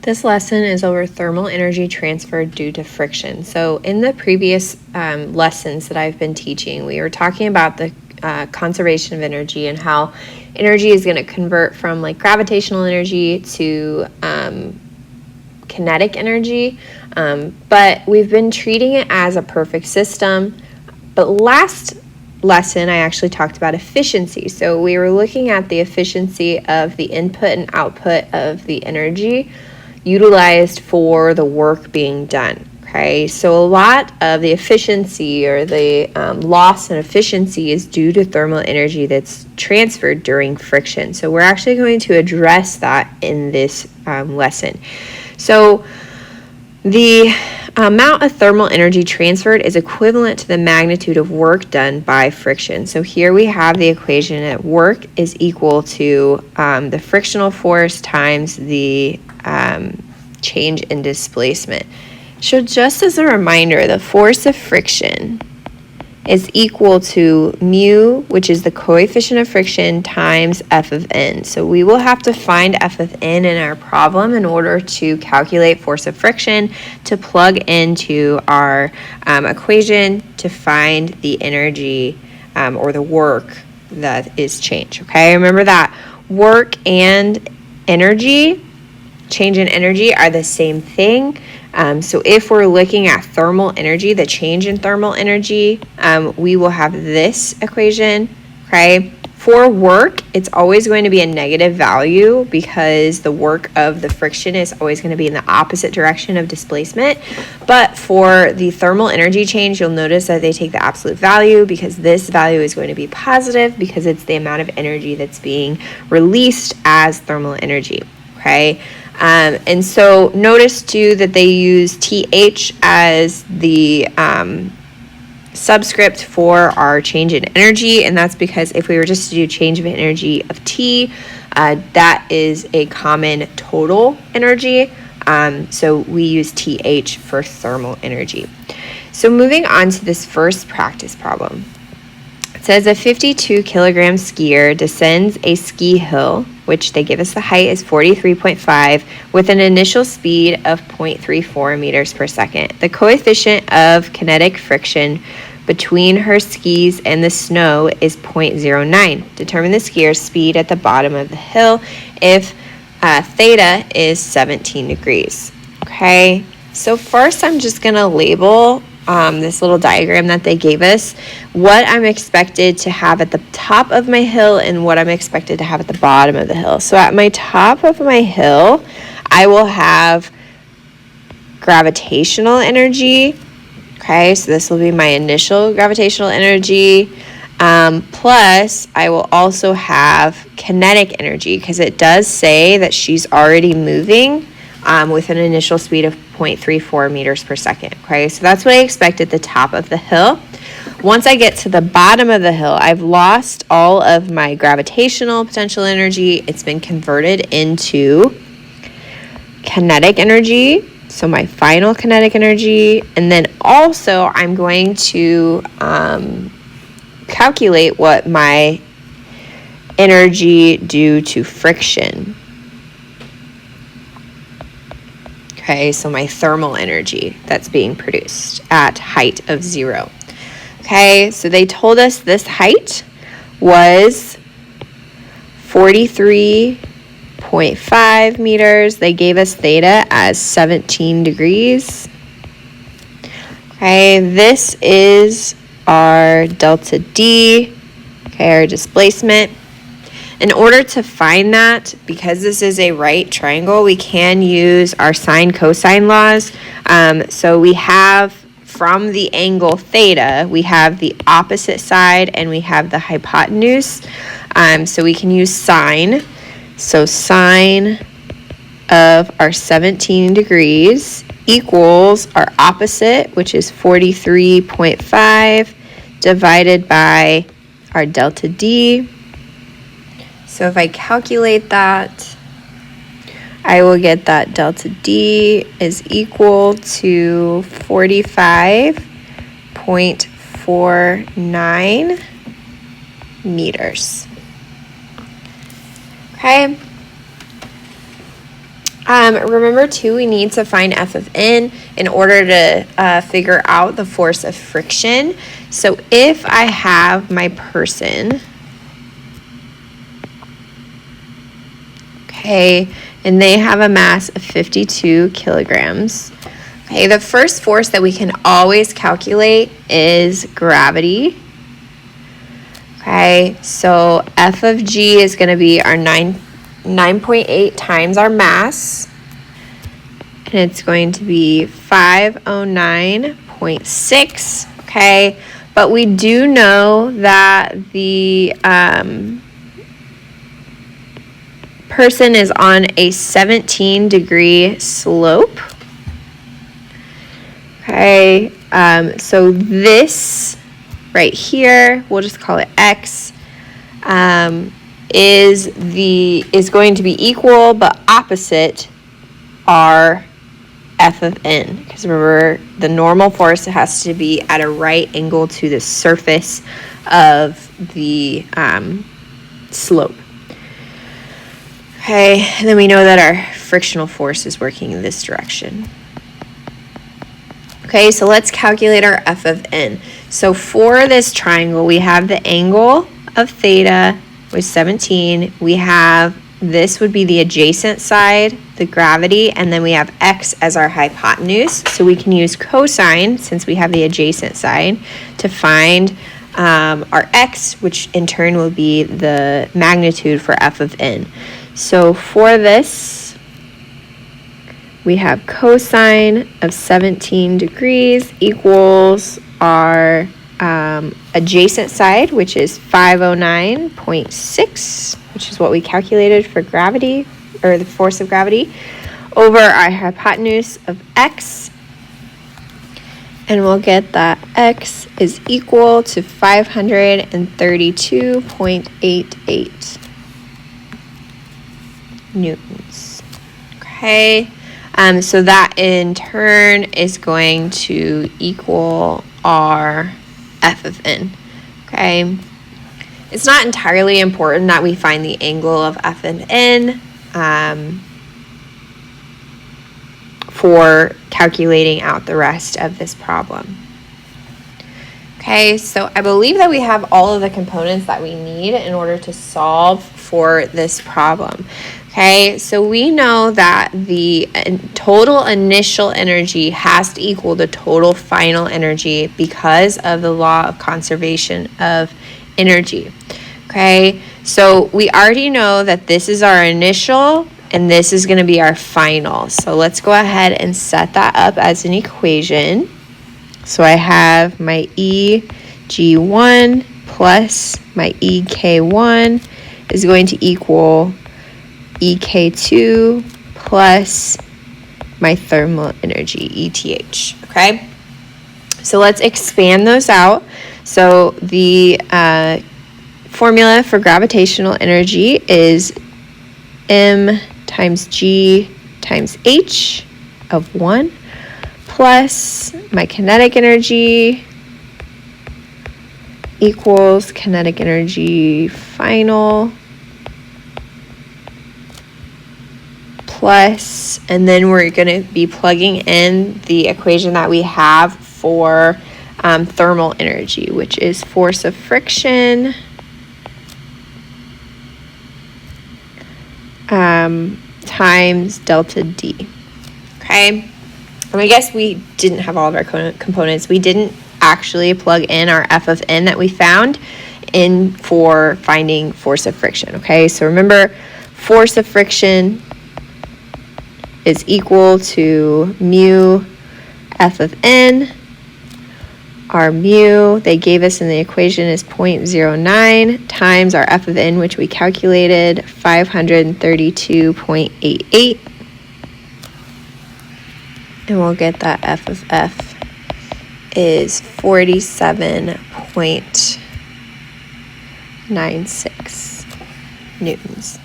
This lesson is over thermal energy transferred due to friction. So in the previous lessons that I've been teaching, we were talking about the conservation of energy and how energy is going to convert from like gravitational energy to kinetic energy, but we've been treating it as a perfect system. But last lesson, I actually talked about efficiency. So we were looking at the efficiency of the input and output of the energy utilized for the work being done. Okay, so a lot of the efficiency or the loss in efficiency is due to thermal energy that's transferred during friction. So we're actually going to address that in this lesson. So the amount of thermal energy transferred is equivalent to the magnitude of work done by friction. So here we have the equation that work is equal to the frictional force times the change in displacement. So just as a reminder, the force of friction is equal to mu, which is the coefficient of friction, times F of N. So we will have to find F of N in our problem in order to calculate force of friction, to plug into our equation to find the energy or the work that is changed. Okay, remember that work and energy, change in energy, are the same thing. So if we're looking at thermal energy, the change in thermal energy, we will have this equation, okay? For work, it's always going to be a negative value because the work of the friction is always going to be in the opposite direction of displacement. But for the thermal energy change, you'll notice that they take the absolute value because this value is going to be positive because it's the amount of energy that's being released as thermal energy, okay? And so notice too that they use TH as the subscript for our change in energy, and that's because if we were just to do change of energy of T, that is a common total energy, so we use TH for thermal energy. So moving on to this first practice problem. It says a 52 kilogram skier descends a ski hill, which they give us the height is 43.5, with an initial speed of 0.34 meters per second. The coefficient of kinetic friction between her skis and the snow is 0.09. Determine the skier's speed at the bottom of the hill if theta is 17 degrees. Okay, so first I'm just going to label this little diagram that they gave us, what I'm expected to have at the top of my hill and what I'm expected to have at the bottom of the hill. So at my top of my hill, I will have gravitational energy. Okay, so this will be my initial gravitational energy. Plus, I will also have kinetic energy because it does say that she's already moving with an initial speed of 0.34 meters per second. Okay, so that's what I expect at the top of the hill. Once I get to the bottom of the hill, I've lost all of my gravitational potential energy. It's been converted into kinetic energy, so my final kinetic energy, and then also I'm going to calculate what my energy due to friction. Okay, so my thermal energy that's being produced at height of 0. Okay, so they told us this height was 43.5 meters. They gave us theta as 17 degrees. Okay, this is our delta D, okay, our displacement. In order to find that, because this is a right triangle, we can use our sine-cosine laws. So we have from the angle theta, we have the opposite side and we have the hypotenuse. So we can use sine. So sine of our 17 degrees equals our opposite, which is 43.5, divided by our delta D. So if I calculate that, I will get that delta D is equal to 45.49 meters. Okay. Remember too, we need to find F of N in order to figure out the force of friction. So if I have my person, okay, and they have a mass of 52 kilograms, okay, the first force that we can always calculate is gravity. Okay, so F of G is going to be our 9.8 times our mass, and it's going to be 509.6, okay? But we do know that the person is on a 17-degree slope, okay? So this right here, we'll just call it X, is going to be equal but opposite our F of N, because remember, the normal force has to be at a right angle to the surface of the slope. Okay, and then we know that our frictional force is working in this direction. Okay, so let's calculate our F of N. So for this triangle, we have the angle of theta with 17. We have, this would be the adjacent side, the gravity, and then we have X as our hypotenuse. So we can use cosine, since we have the adjacent side, to find our X, which in turn will be the magnitude for F of N. So for this, we have cosine of 17 degrees equals our adjacent side, which is 509.6, which is what we calculated for gravity, or the force of gravity, over our hypotenuse of X. And we'll get that X is equal to 532.88 newtons. Okay. So that in turn is going to equal our F of N, okay? It's not entirely important that we find the angle of F and N for calculating out the rest of this problem. Okay, so I believe that we have all of the components that we need in order to solve for this problem. Okay, so we know that the total initial energy has to equal the total final energy because of the law of conservation of energy. Okay, so we already know that this is our initial and this is going to be our final. So let's go ahead and set that up as an equation. So I have my EG1 plus my EK1 is going to equal EK2 plus my thermal energy, ETH, okay? So let's expand those out. So the formula for gravitational energy is M times G times H of 1 plus my kinetic energy equals kinetic energy final plus, and then we're going to be plugging in the equation that we have for thermal energy, which is force of friction times delta D. Okay, and I guess we didn't have all of our components. We didn't actually plug in our F of N that we found in for finding force of friction. Okay, so remember, force of friction is equal to mu F of N. Our mu, they gave us in the equation, is 0.09 times our F of N, which we calculated, 532.88. And we'll get that F of F is 47.96 newtons.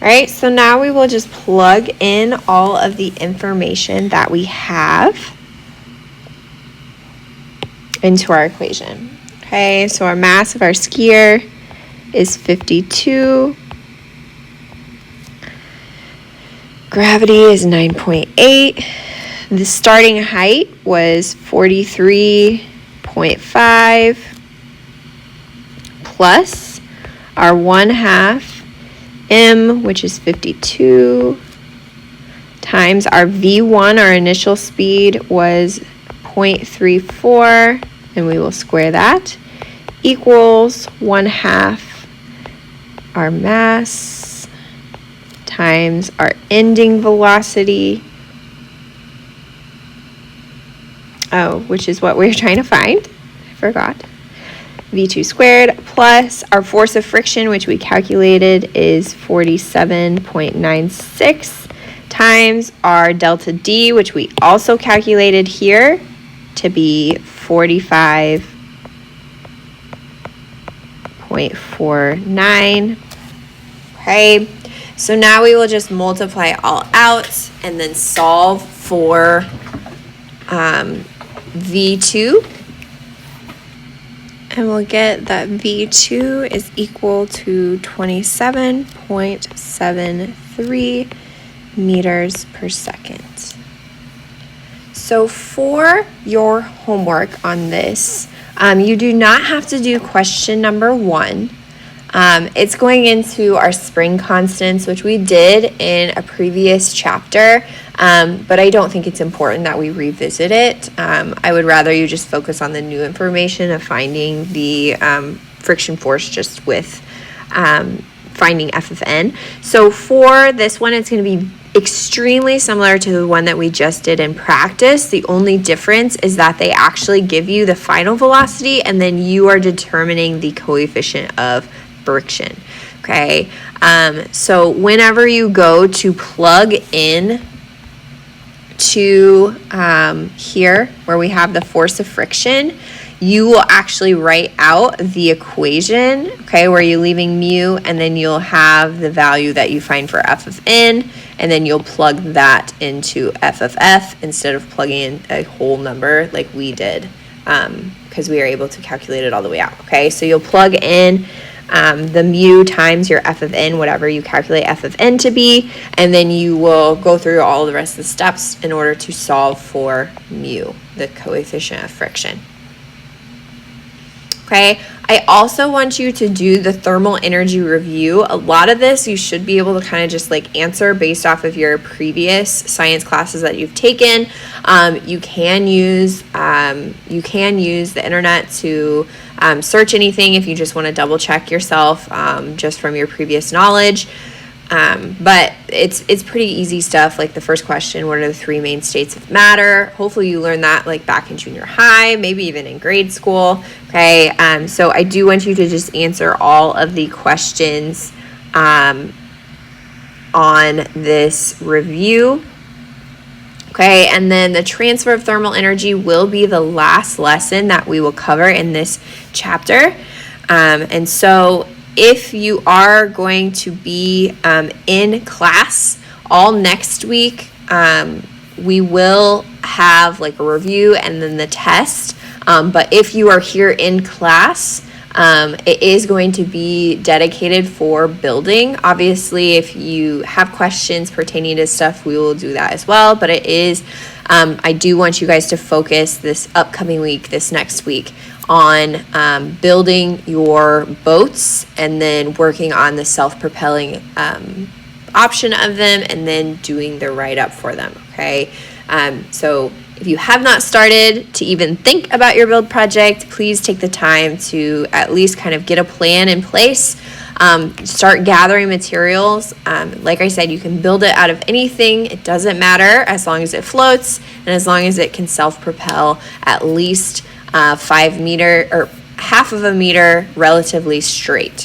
All right, so now we will just plug in all of the information that we have into our equation. Okay, so our mass of our skier is 52. gravity is 9.8. The starting height was 43.5 plus our 1/2 m, which is 52, times our v1, our initial speed, was 0.34, and we will square that, equals 1/2 our mass times our ending velocity, which is what we're trying to find. I forgot. v2 squared plus our force of friction, which we calculated, is 47.96, times our delta D, which we also calculated here to be 45.49. Okay, so now we will just multiply all out and then solve for V2. And we'll get that V2 is equal to 27.73 meters per second. So for your homework on this, you do not have to do question number 1. It's going into our spring constants, which we did in a previous chapter, but I don't think it's important that we revisit it. I would rather you just focus on the new information of finding the friction force just with finding F of n. So for this one, it's going to be extremely similar to the one that we just did in practice. The only difference is that they actually give you the final velocity, and then you are determining the coefficient of friction. Okay, so whenever you go to plug in to here where we have the force of friction, you will actually write out the equation, okay, where you're leaving mu, and then you'll have the value that you find for F of n, and then you'll plug that into F of f instead of plugging in a whole number like we did, because we are able to calculate it all the way out. Okay, so you'll plug in the mu times your F of n, whatever you calculate F of n to be, and then you will go through all the rest of the steps in order to solve for mu, the coefficient of friction. Okay, I also want you to do the thermal energy review. A lot of this you should be able to kind of just like answer based off of your previous science classes that you've taken. You can use the internet to search anything if you just want to double check yourself just from your previous knowledge. But it's pretty easy stuff, like the first question, what are the 3 main states of matter? Hopefully you learned that like back in junior high, maybe even in grade school. Okay, so I do want you to just answer all of the questions on this review. Okay, and then the transfer of thermal energy will be the last lesson that we will cover in this chapter. And so if you are going to be in class all next week, we will have like a review and then the test. But if you are here in class, it is going to be dedicated for building. Obviously, if you have questions pertaining to stuff, we will do that as well. But it is, I do want you guys to focus this upcoming week, this next week, on building your boats and then working on the self-propelling option of them and then doing the write-up for them, okay? So if you have not started to even think about your build project, please take the time to at least kind of get a plan in place. Start gathering materials. Like I said, you can build it out of anything. It doesn't matter as long as it floats and as long as it can self-propel at least 5 meters or 1/2 of a meter relatively straight.